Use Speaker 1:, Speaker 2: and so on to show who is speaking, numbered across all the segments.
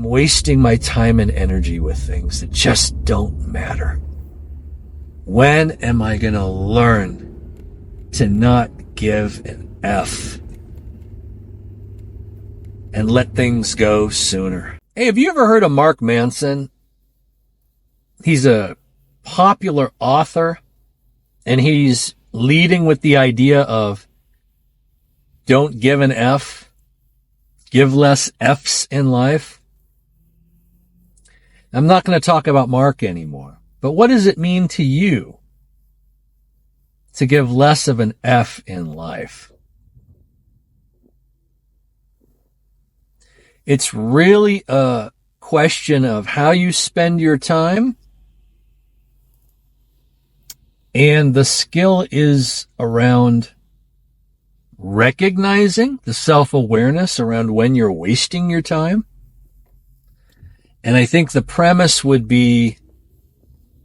Speaker 1: am wasting my time and energy with things that just don't matter? When am I going to learn to not give an F and let things go sooner? Hey, have you ever heard of Mark Manson? He's a popular author, and he's leading with the idea of don't give an F, give less F's in life. I'm not going to talk about Mark anymore, but what does it mean to you to give less of an F in life? It's really a question of how you spend your time, and the skill is around recognizing the self-awareness around when you're wasting your time. And I think the premise would be,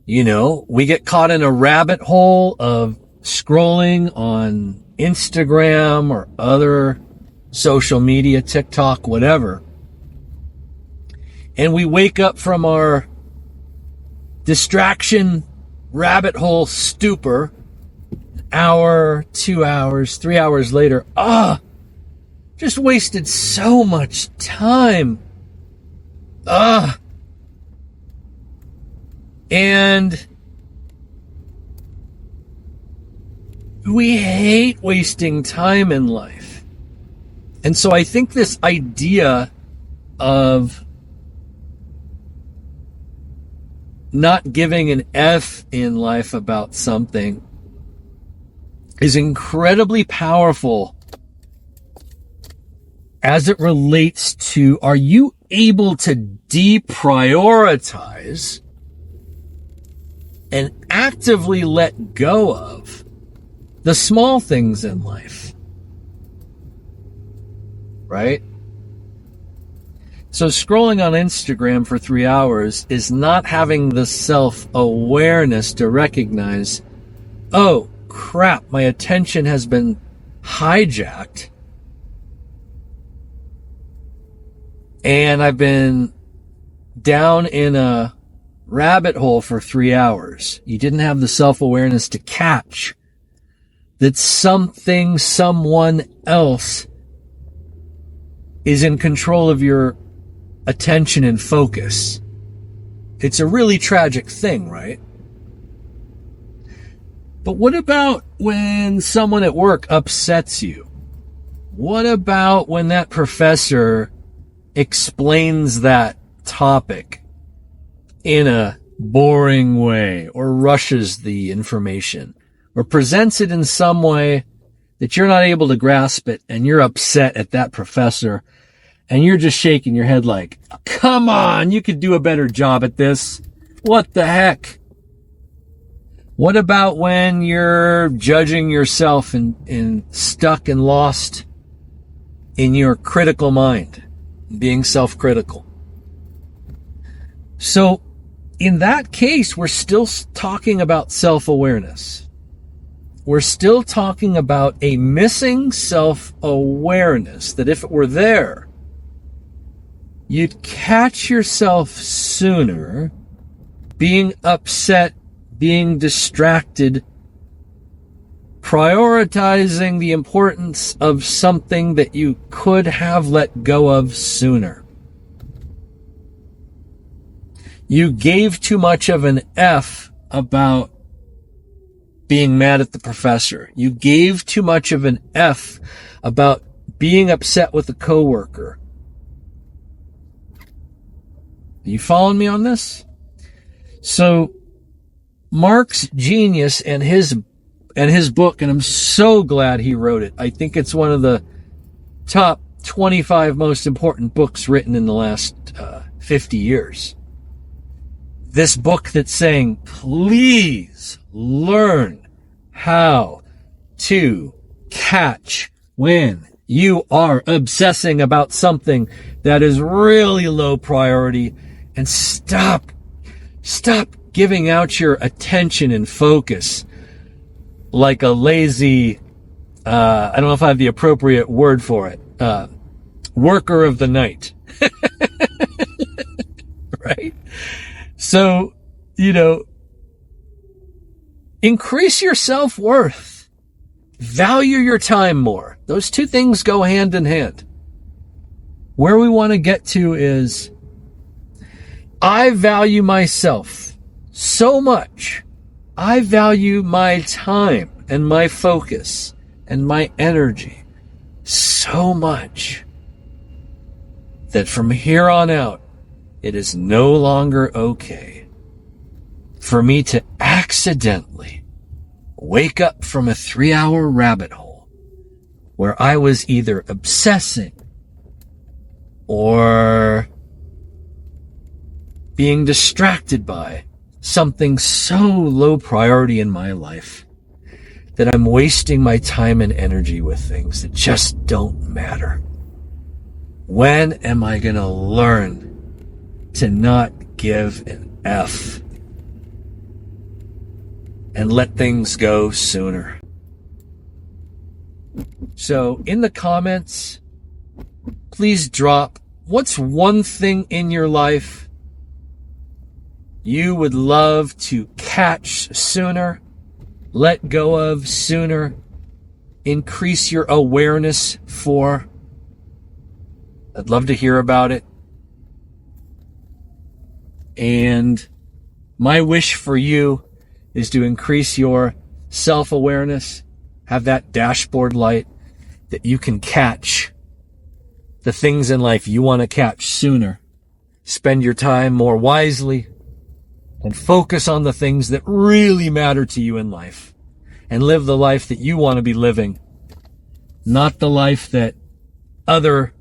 Speaker 1: we get caught in a rabbit hole of scrolling on Instagram or other social media, TikTok, whatever. And we wake up from our distraction rabbit hole stupor, an hour, 2 hours, 3 hours later. Just wasted so much time. And we hate wasting time in life. And so I think this idea of not giving an F in life about something is incredibly powerful as it relates to, are you able to deprioritize and actively let go of the small things in life? Right? So scrolling on Instagram for 3 hours is not having the self-awareness to recognize, oh, crap, my attention has been hijacked. And I've been down in a rabbit hole for 3 hours. You didn't have the self-awareness to catch that something, someone else is in control of your attention and focus. It's a really tragic thing, right? But what about when someone at work upsets you? What about when that professor explains that topic in a boring way, or rushes the information, or presents it in some way that you're not able to grasp it, and you're upset at that professor, and you're just shaking your head like, come on, you could do a better job at this. What the heck? What about when you're judging yourself and stuck and lost in your critical mind, being self-critical? So in that case, we're still talking about self-awareness. We're still talking about a missing self-awareness that if it were there, you'd catch yourself sooner being upset, being distracted, prioritizing the importance of something that you could have let go of sooner. You gave too much of an F about being mad at the professor. You gave too much of an F about being upset with a coworker. Are you following me on this? So Mark's genius and his book, and I'm so glad he wrote it. I think it's one of the top 25 most important books written in the last 50 years. This book that's saying, please learn how to catch when you are obsessing about something that is really low priority, and stop giving out your attention and focus like a lazy, I don't know if I have the appropriate word for it, worker of the night. So, increase your self-worth. Value your time more. Those two things go hand in hand. Where we want to get to is, I value myself so much. I value my time and my focus and my energy so much that from here on out, it is no longer okay for me to accidentally wake up from a 3-hour rabbit hole where I was either obsessing or being distracted by something so low priority in my life that I'm wasting my time and energy with things that just don't matter. When am I going to learn to not give an F and let things go sooner? So in the comments, please drop, what's one thing in your life you would love to catch sooner, let go of sooner, increase your awareness for? I'd love to hear about it. And my wish for you is to increase your self-awareness, have that dashboard light that you can catch the things in life you want to catch sooner. Spend your time more wisely and focus on the things that really matter to you in life and live the life that you want to be living, not the life that other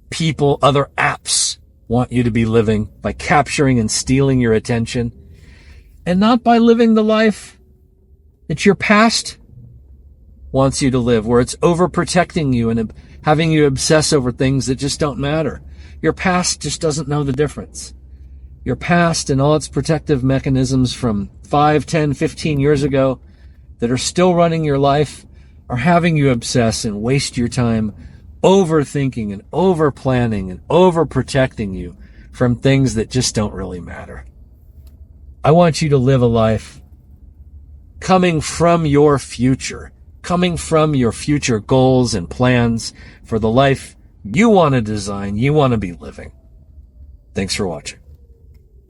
Speaker 1: people, other apps want you to be living by capturing and stealing your attention, and not by living the life that your past wants you to live, where it's overprotecting you and having you obsess over things that just don't matter. Your past just doesn't know the difference. Your past and all its protective mechanisms from 5, 10, 15 years ago that are still running your life are having you obsess and waste your time overthinking and overplanning and overprotecting you from things that just don't really matter. I want you to live a life coming from your future, coming from your future goals and plans for the life you want to design, you want to be living. Thanks for watching.